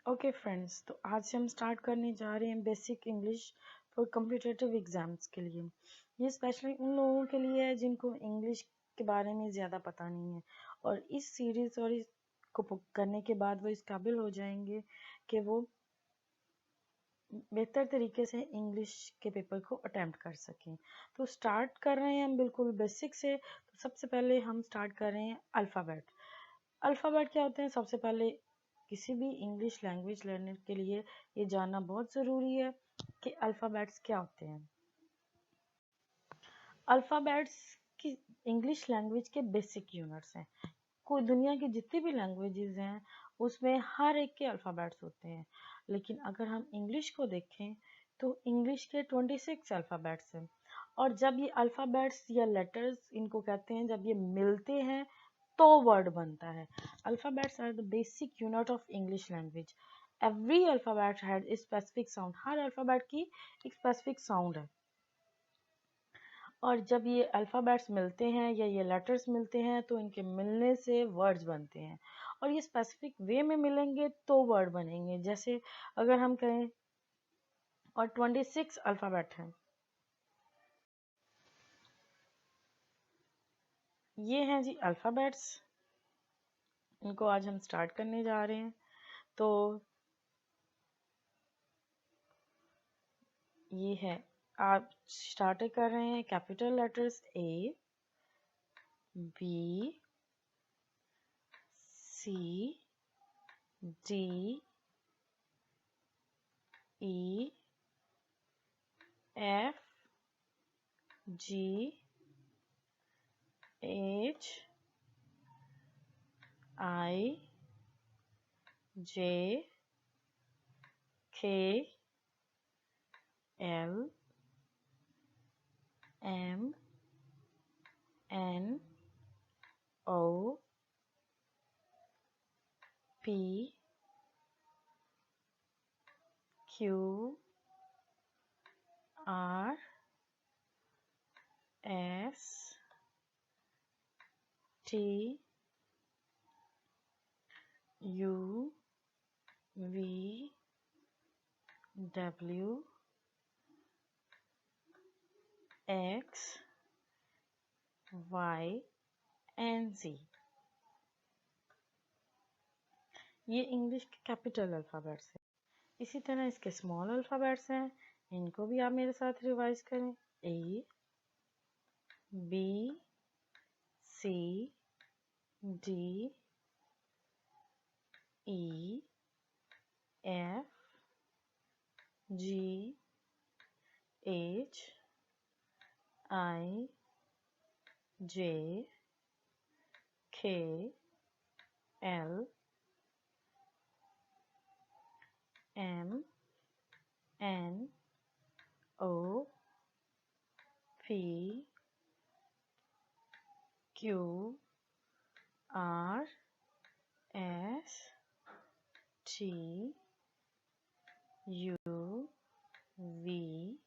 Okay friends, तो आज से हम स्टार्ट करने जा रहे हैं basic English for competitive exams के लिए। ये स्पेशली उन लोगों के लिए है जिनको इंग्लिश के बारे में ज़्यादा पता नहीं है, और इस सीरीज़ और इसको करने के बाद वो इस काबिल हो जाएंगे कि वो बेहतर तरीके से इंग्लिश के पेपर को अटेम्प्ट कर सकें। तो स्टार्ट कर रहे हैं हम बिल्कुल बेसिक से। तो सबसे पहले हम स्टार्ट कर रहे हैं अल्फ़ाबेट। अल्फ़ाबेट क्या होते हैं? सबसे पहले किसी भी इंग्लिश लैंग्वेज लर्नर के लिए ये जानना बहुत ज़रूरी है कि अल्फ़ाबेट्स क्या होते हैं। अल्फ़ाबेट्स की इंग्लिश लैंग्वेज के बेसिक यूनिट्स हैं। कोई दुनिया की जितनी भी लैंग्वेजेस हैं उसमें हर एक के अल्फ़ाबेट्स होते हैं, लेकिन अगर हम इंग्लिश को देखें तो इंग्लिश के 26 अल्फ़ाबेट्स हैं। और जब ये अल्फ़ाबेट्स या लेटर्स इनको कहते हैं, जब ये मिलते हैं तो वर्ड बनता है। Alphabets are the basic unit of English language. Every alphabet had a specific sound. हर अल्फ़ाबेट की एक स्पेसिफिक साउंड है, और जब ये अल्फ़ाबेट्स मिलते हैं या ये लेटर्स मिलते हैं तो इनके मिलने से वर्ड्स बनते हैं, और ये स्पेसिफिक वे में मिलेंगे तो वर्ड बनेंगे। जैसे अगर हम कहें, और 26 अल्फ़ाबेट हैं, ये हैं जी अल्फ़ाबेट्स। इनको आज हम स्टार्ट करने जा रहे हैं। तो ये है, आप स्टार्ट कर रहे हैं capital letters A, B, C, D, E, F, G, H, I, J, K, L, M, N, O, P, Q, R, S, T, U, V, W, X, Y and Z. ये इंग्लिश के capital alphabets हैं। इसी तरह इसके small alphabets हैं, इनको भी आप मेरे साथ रिवाइज करें। A, B, C, D, E, F, G, H, I, J, K, L, M, N, O, P, Q, R, S, T, U, V,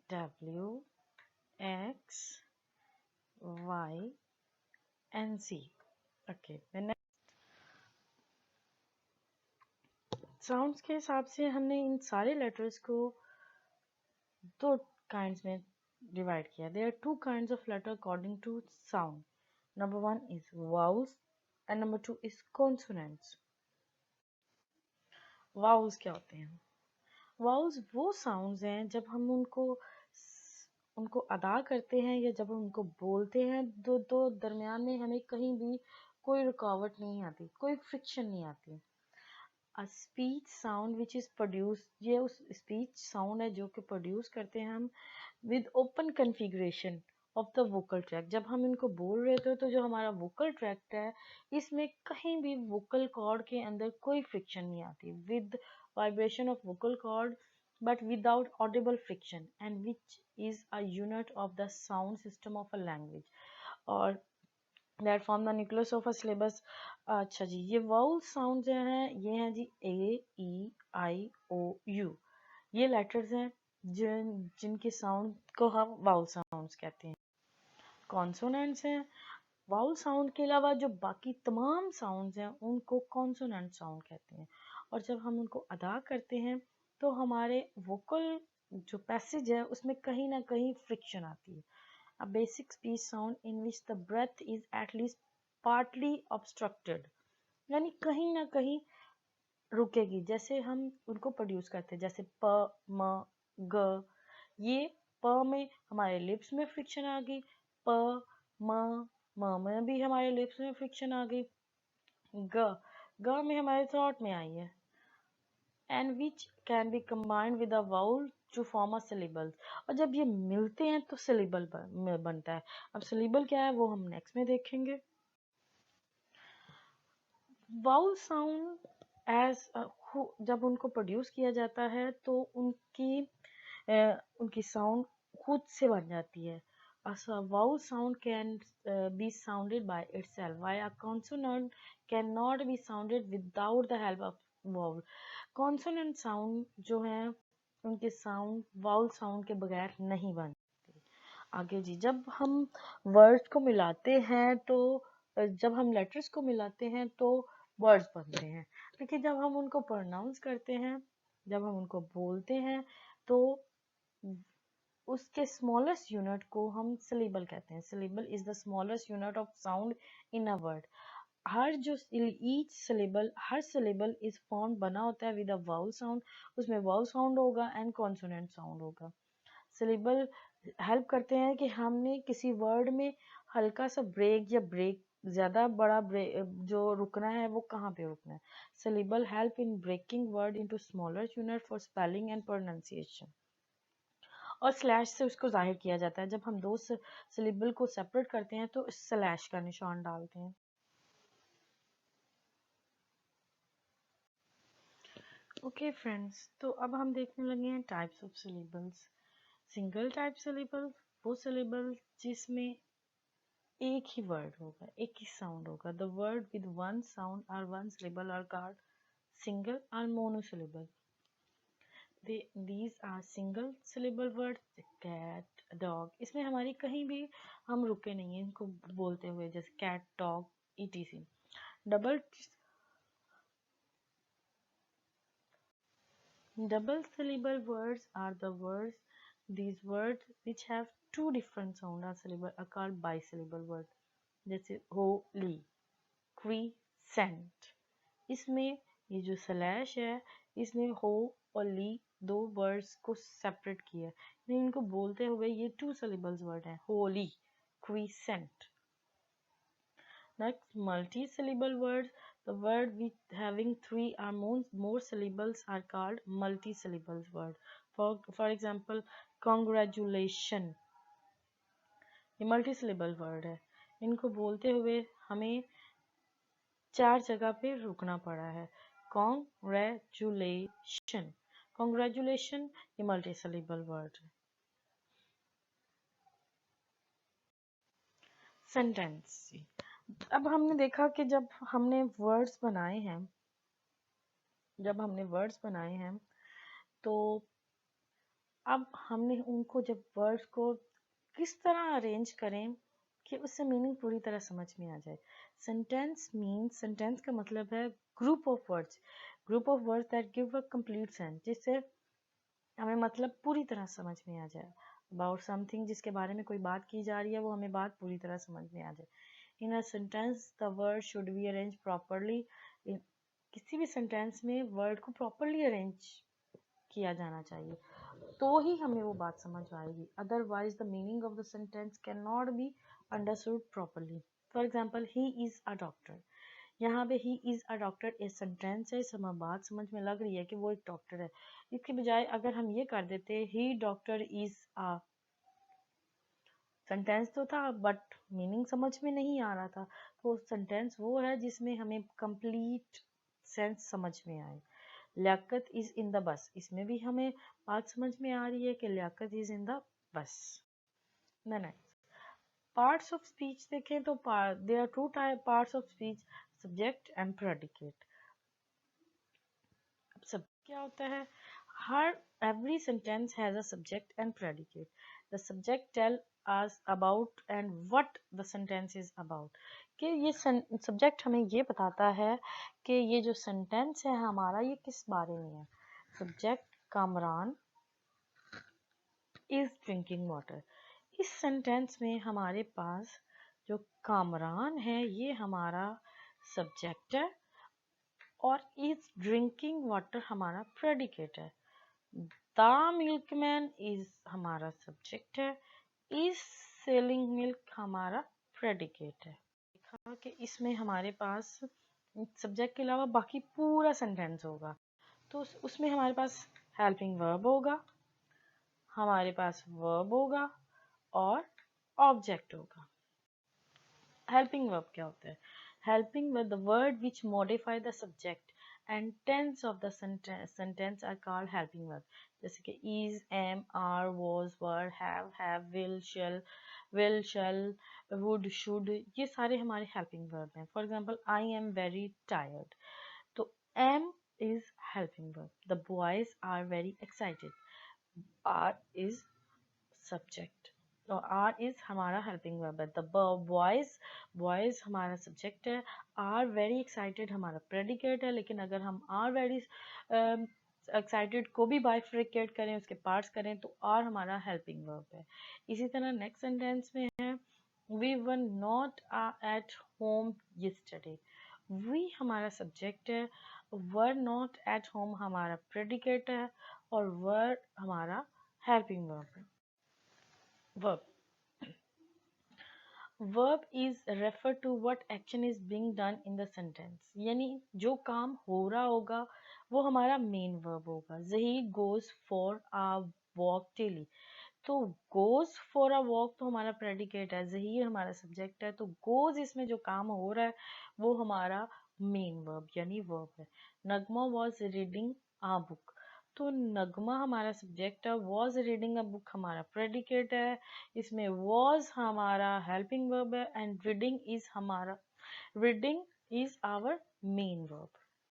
W, X, Y and Z. Okay, sounds के हिसाब से हमने इन सारे लेटर्स को दो kinds में divide किया। There are two kinds of letter according to sound. Number one is vowels and number two is consonants. Vowels क्या होते हैं? वाउल्स वो साउंड्स हैं जब हम उनको अदा करते हैं या जब हम उनको बोलते हैं, दो दरमियान में हमें कहीं भी कोई रुकावट नहीं आती, कोई फ्रिक्शन नहीं आती। A speech sound which is produce, ये उस स्पीच साउंड है जो कि प्रोड्यूस करते हैं हम with open configuration of the vocal track. जब हम इनको बोल रहे थे तो जो हमारा वोकल ट्रैक है इसमें कहीं भी वोकल कॉर्ड के अंदर कोई फ्रिक्शन नहीं आती, with vibration of vocal cord but without audible friction, and which is a unit of the sound system of a language, और that form the nucleus of a syllabus। अच्छा जी, ये vowel sound जो हैं ये हैं जी ए, ई, आई, ओ, you. ये letters हैं जिनके साउंड को हम वाउल साउंड्स कहते हैं। कॉन्सोनेंट्स हैं वाउल साउंड के अलावा जो बाकी तमाम साउंड्स हैं उनको कॉन्सोनेंट साउंड कहते हैं, और जब हम उनको अदा करते हैं तो हमारे वोकल जो पैसेज है उसमें कहीं ना कहीं फ्रिक्शन आती है। A basic speech sound in which the breath is at least partly obstructed, यानी कहीं ना कहीं रुकेगी। जैसे हम उनको प्रोड्यूस करते हैं, जैसे प, म, ग, ये प में हमारे लिप्स में फ्रिक्शन आ गई, प, म में भी हमारे लिप्स में फ्रिक्शन आ गई, ग ग में हमारे थ्रोट में आई है, and which can be combined with a vowel to form a syllable। और जब ये मिलते हैं तो syllable बनता है। अब syllable क्या है वो हम नेक्स्ट में देखेंगे। वाउल साउंड एज जब उनको प्रोड्यूस किया जाता है तो उनकी साउंड खुद से बन जाती है। A vowel sound can be sounded by itself, while a consonant cannot be sounded without the help of vowel। Consonant sound जो है उनके साउंड वाउल साउंड के बगैर नहीं बनते। आगे जी, जब हम वर्ड्स को मिलाते हैं तो जब हम लेटर्स को मिलाते हैं तो वर्ड्स बनते हैं, लेकिन जब हम उनको प्रोनाउंस करते हैं, जब हम उनको बोलते हैं तो उसके स्मॉलेस्ट यूनिट को हम सिलेबल कहते हैं। Syllable is the smallest unit of sound in a word. Her syllable is form बना होता है विद अ वाउल साउंड, उसमें वाउल साउंड होगा एंड कॉन्सोनेंट साउंड होगा। सिलेबल हेल्प करते हैं कि हमने किसी वर्ड में हल्का सा ब्रेक या ब्रेक ज्यादा बड़ा ब्रेक जो रुकना है वो कहाँ पे रुकना है। Syllable help in breaking word into smaller unit for spelling and pronunciation. और स्लैश से उसको जाहिर किया जाता है। जब हम दो सिलेबल को सेपरेट करते हैं तो स्लैश का निशान डालते हैं। ओके फ्रेंड्स, तो अब हम देखने लगे हैं types of syllables. Single type syllable वो सिलेबल जिसमें एक ही वर्ड होगा, एक ही साउंड होगा। The word with one sound और one syllable are called single और monosyllable. these are single syllable words, cat, dog। इसमें हमारी कहीं भी हम रुके नहीं हैं इनको बोलते हुए, जैसे cat, dog, etc। Double double syllable words are the words, these words which have two different sound or syllable are called bisyllable word। जैसे holy, crescent। इसमें ये जो स्लैश है इसने हो और ली दो वर्ड्स को सेपरेट किया है, इनको बोलते हुए ये टू सिलेबल्स वर्ड है, Holi, crescent. Next, multi syllable word, the word with having three or more syllables are called multi syllables word। for example, congratulation, ये मल्टी सिलेबल वर्ड है, इनको बोलते हुए हमें चार जगह पे रुकना पड़ा है। कॉन्ग्रेचुलेशन, कॉन्ग्रेचुलेशन ये मल्टी सिलेबल वर्ड है। सेंटेंस, अब हमने देखा कि जब हमने वर्ड्स बनाए हैं तो अब हमने उनको जब वर्ड्स को किस तरह अरेंज करें कि उससे मीनिंग पूरी तरह समझ में आ जाए। सेंटेंस का मतलब है group of words that give a complete sense, जिससे हमें मतलब पूरी तरह समझ में आ जाए। अबाउट समथिंग, जिसके बारे में कोई बात की जा रही है वो हमें बात पूरी तरह समझ में आ जाए। In a sentence the word should be arrange properly. किसी भी सेंटेंस में वर्ड को प्रॉपरली अरेंज किया जाना चाहिए तो ही हमें वो बात समझ आएगी। Otherwise the meaning of the sentence can not be understood properly. For example, he is a doctor, यहाँ पे ही इज अ डॉक्टर एक सेंटेंस है, समय बात समझ में लग रही है कि वो एक डॉक्टर है। इसके बजाय अगर हम ये कर देते ही डॉक्टर इज अ, सेंटेंस तो था बट मीनिंग समझ में नहीं आ रहा था। तो सेंटेंस वो है जिसमें हमें कंप्लीट सेंस समझ में आए। लियाकत इज इन द बस, इसमें भी हमें बात समझ में आ रही है कि Liaquat is in the bus. Next, parts of speech देखें तो there are two parts of speech, subject and predicate. अब सब क्या होता है, every sentence has a subject and predicate। The subject tell us about and what the sentence is about, कि ये subject हमें ये बताता है कि ये जो सेंटेंस है हमारा ये किस बारे में है। Subject Kamran is drinking water. इस सेंटेंस में हमारे पास जो कामरान है ये हमारा सब्जेक्ट है और इज ड्रिंकिंग वाटर हमारा प्रेडिकेट है। द मिल्कमैन इज हमारा सब्जेक्ट है, इज सेलिंग मिल्क हमारा प्रेडिकेट है। देखा कि इसमें हमारे पास सब्जेक्ट के अलावा बाकी पूरा सेंटेंस होगा, तो उसमें हमारे पास हेल्पिंग वर्ब होगा, हमारे पास वर्ब होगा और ऑब्जेक्ट होगा। हेल्पिंग वर्ब क्या होता है? Helping verb the word which modify the subject and tense of the sentence are called helping verb, जैसे कि is, am, are, was, were, have, will, shall, would, should, ये सारे हमारे helping verb हैं। For example, I am very tired, तो am is helping verb। The boys are very excited, are is subject और are is हमारा helping verb है। The boys हमारा subject है, आर वेरी एक्साइटेड हमारा प्रेडिकेट है, लेकिन अगर हम आर वेरी एक्साइटेड को भी बाइफरिकेट करें, उसके पार्ट्स करें, तो आर हमारा हेल्पिंग वर्ब है। इसी तरह नेक्स्ट सेंटेंस में है we were not at home yesterday. We हमारा सब्जेक्ट है, वर नॉट एट होम हमारा प्रेडिकेट है और वर हमारा हेल्पिंग वर्ब है। verb verb is refer to what action is being done in the sentence, यानी जो काम हो रहा होगा वो हमारा मेन verb होगा। Zahid goes for a walk daily, तो goes for a walk तो हमारा प्रेडिकेट है, जहीर हमारा सब्जेक्ट है, तो goes इसमें जो काम हो रहा है वो हमारा मेन verb यानी verb है। नगमा was reading a book, तो नगमा हमारा सब्जेक्ट है, वॉज रीडिंग अ बुक हमारा प्रेडिकेट है, इसमें वॉज हमारा हेल्पिंग वर्ब है and reading is our main verb.